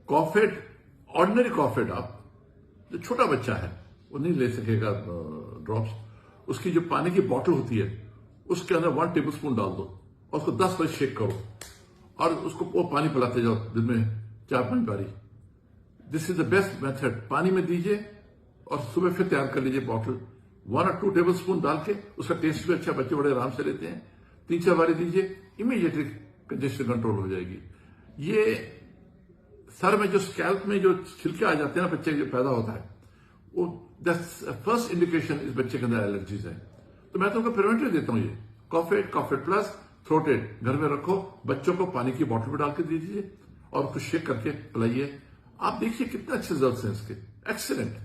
कॉफेट, ordinary कॉफेट आप, जो छोटा बच्चा है वो नहीं ले सकेगा ड्रॉप्स, उसकी जो पानी की बॉटल होती है उसके अंदर 1 टेबल स्पून डाल दो और उसको 10 बार शेक करो और उसको वो पानी पिलाते जाओ दिन में 4-5 बारी। This is the best method. पानी में दीजिए और सुबह फिर तैयार कर लीजिए बॉटल, 1 और 2 टेबल स्पून डाल के, उसका टेस्ट भी अच्छा, बच्चे बड़े आराम से लेते हैं। 3-4 बारी दीजिए, इमीडिएटली कंजेशन कंट्रोल हो जाएगी। ये सर में जो स्कैल्प में जो छिलके आ जाते हैं ना बच्चे जो पैदा होता है, वो फर्स्ट इंडिकेशन इस बच्चे के अंदर एलर्जीज है। तो मैं तो उनको प्रिवेंटिव देता हूँ, ये कॉफेट, कॉफेट प्लस, थ्रोटेड घर में रखो, बच्चों को पानी की बोतल में डाल के दे दीजिए और उसको शेक करके पिलाइए। आप देखिए कितने अच्छे रिजल्ट हैं इसके, एक्सीलेंट।